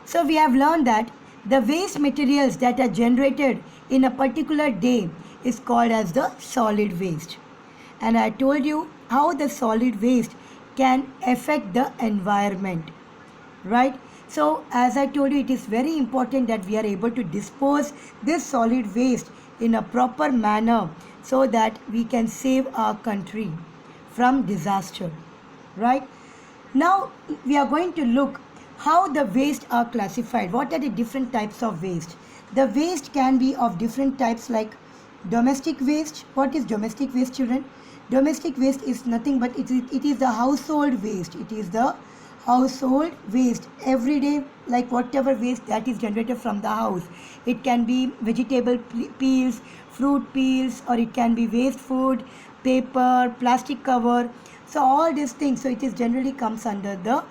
So we have learned that the waste materials that are generated in a particular day is called as the solid waste. And I told you how the solid waste can affect the environment, right? So as I told you, it is very important that we are able to dispose this solid waste in a proper manner so that we can save our country from disaster, right? Now we are going to look how the waste are classified. What are the different types of waste? The waste can be of different types, like domestic waste. What is domestic waste, children? Domestic waste is nothing but it is the household waste. It is the household waste everyday, like whatever waste that is generated from the house. It can be vegetable peels, fruit peels, or it can be waste food, paper, plastic cover. So all these things, so it is generally comes under the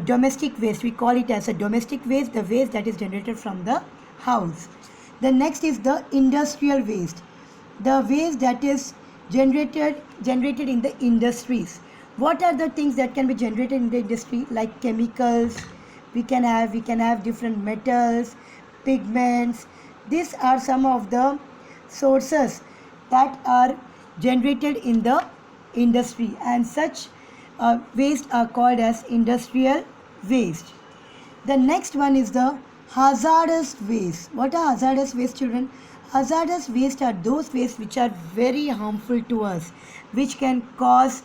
domestic waste. We call it as a domestic waste, the waste that is generated from the house. The next is the industrial waste, the waste that is generated in the industries. What are the things that can be generated in the industry? Like chemicals, we can have different metals, pigments. These are some of the sources that are generated in the industry, and such waste are called as industrial waste. The next one is the hazardous waste. What are hazardous waste, children? Hazardous waste are those waste which are very harmful to us, which can cause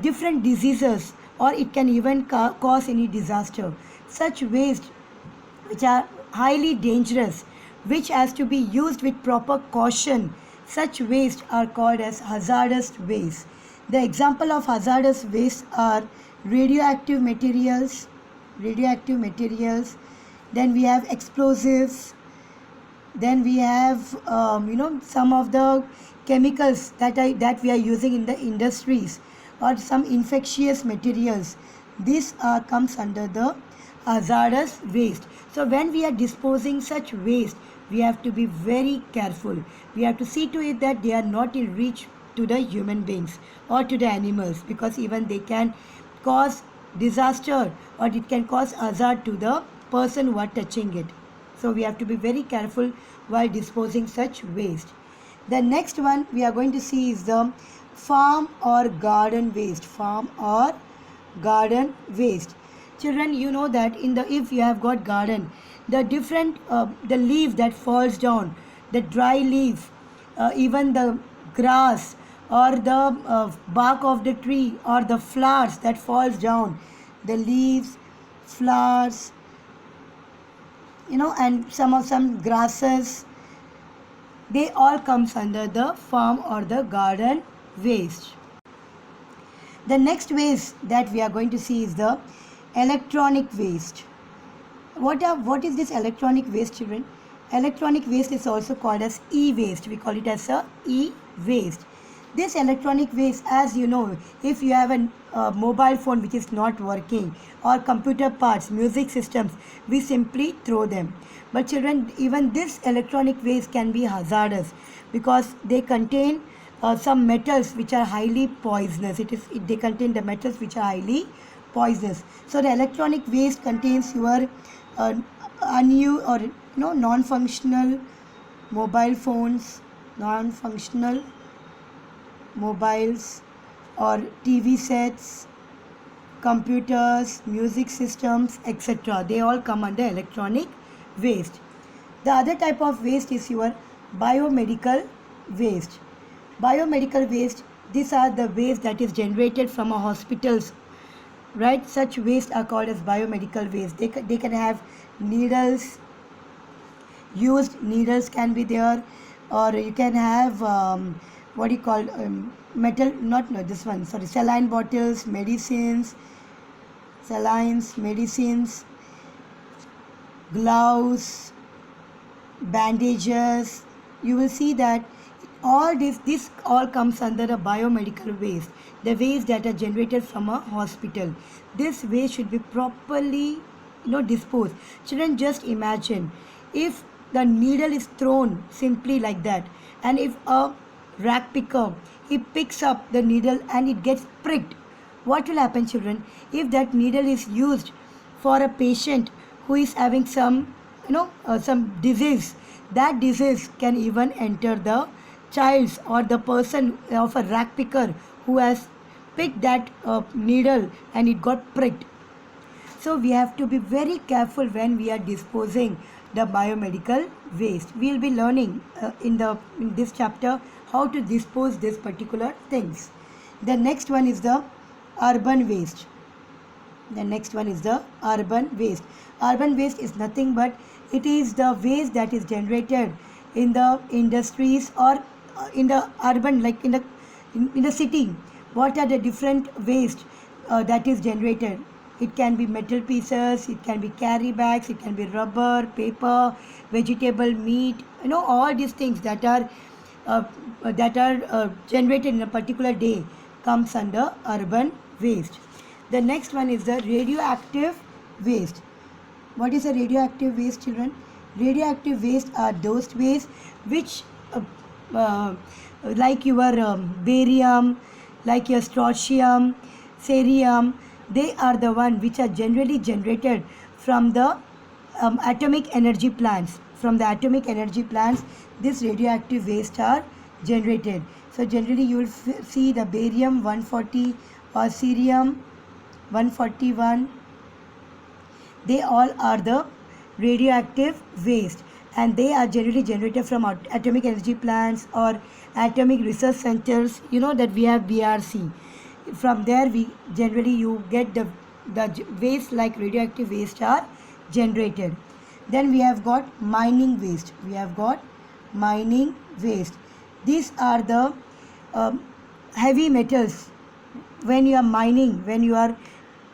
different diseases, or it can even cause any disaster. Such waste which are highly dangerous, which has to be used with proper caution, such waste are called as hazardous waste. The example of hazardous waste are radioactive materials, then we have explosives, then we have some of the chemicals that we are using in the industries, or some infectious materials. This comes under the hazardous waste. So when we are disposing such waste, we have to be very careful. We have to see to it that they are not in reach to the human beings or to the animals, because even they can cause disaster, or it can cause hazard to the person who are touching it. So we have to be very careful while disposing such waste. The next one we are going to see is the farm or garden waste. Farm or garden waste. Children, you know that if you have got garden, the different the leaf that falls down, the dry leaf, even the grass, or the bark of the tree, or the flowers that falls down, the leaves, flowers, and some grasses, they all comes under the farm or the garden waste. The next waste that we are going to see is the electronic waste. What is this electronic waste, children? Electronic waste is also called as e-waste. We call it as a e-waste. This electronic waste, as you know, if you have a mobile phone which is not working, or computer parts, music systems, we simply throw them. But children, even this electronic waste can be hazardous, because they contain some metals which are highly poisonous. They contain the metals which are highly poisonous. So the electronic waste contains your unused or non-functional mobile phones, non-functional mobiles, or TV sets, computers, music systems, etc. They all come under electronic waste. The other type of waste is your biomedical waste. Biomedical waste, these are the waste that is generated from a hospitals, right? Such waste are called as biomedical waste. They can have needles, used needles can be there, or you can have saline bottles, medicines, gloves, bandages. You will see that this all comes under a biomedical waste, the waste that are generated from a hospital. This waste should be properly disposed. Children, just imagine if the needle is thrown simply like that, and if a rag picker, he picks up the needle and it gets pricked, what will happen, children? If that needle is used for a patient who is having some some disease, that disease can even enter the child's or the person of a rag picker who has picked that needle and it got pricked. So we have to be very careful when we are disposing the biomedical waste. We will be learning in this chapter how to dispose this particular things. The next one is the urban waste. The next one is the urban waste. Urban waste is nothing but it is the waste that is generated in the industries or in the urban, like in the city. What are the different waste that is generated? It can be metal pieces, it can be carry bags, it can be rubber, paper, vegetable, meat. All these things that are generated in a particular day comes under urban waste. The next one is the radioactive waste. What is a radioactive waste, children? Radioactive waste are those waste which like your barium, like your strontium, cerium, they are the one which are generally generated from the atomic energy plants. From the atomic energy plants, this radioactive waste are generated. So generally you will see the barium 140 or cerium 141. They all are the radioactive waste, and they are generally generated from atomic energy plants or atomic research centers. That we have BRC. From there we generally you get the waste like radioactive waste are generated. Then we have got mining waste. We have got mining waste. These are the heavy metals. When you are mining, when you are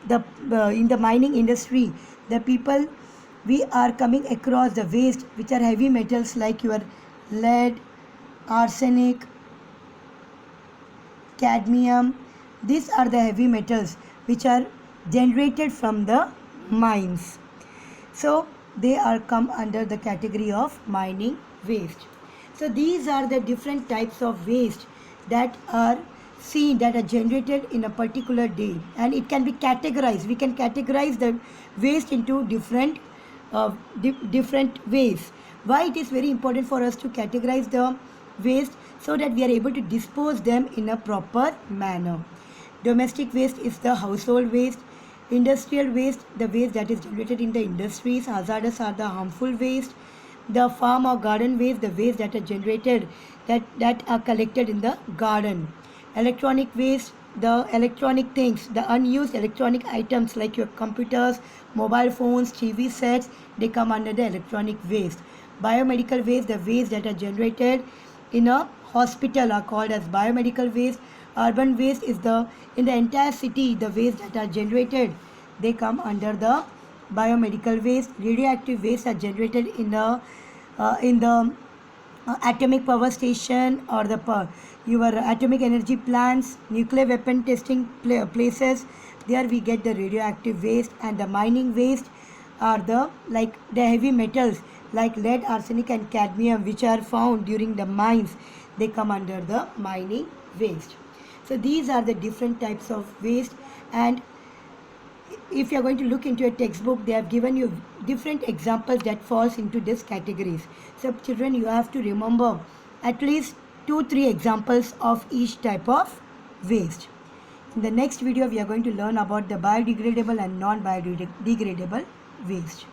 in the mining industry, the people, we are coming across the waste which are heavy metals like your lead, arsenic, cadmium. These are the heavy metals which are generated from the mines. So they are come under the category of mining waste. So these are the different types of waste that are seen, that are generated in a particular day, and it can be categorized. We can categorize the waste into different ways. Why it is very important for us to categorize the waste? So that we are able to dispose them in a proper manner. Domestic waste is the household waste. Industrial waste, the waste that is generated in the industries. Hazardous are the harmful waste. The farm or garden waste, the waste that are generated that are collected in the garden. Electronic waste, the electronic things, the unused electronic items like your computers, mobile phones, TV sets, they come under the electronic waste. Biomedical waste, the waste that are generated in a hospital are called as biomedical waste. Urban waste is in the entire city, the waste that are generated, they come under the biomedical waste. Radioactive waste are generated in the atomic power station or your atomic energy plants, nuclear weapon testing places. There we get the radioactive waste. And the mining waste are the heavy metals like lead, arsenic and cadmium which are found during the mines. They come under the mining waste. So these are the different types of waste, and if you are going to look into a textbook, they have given you different examples that falls into these categories. So children, you have to remember at least 2-3 examples of each type of waste. In the next video, we are going to learn about the biodegradable and non-biodegradable waste.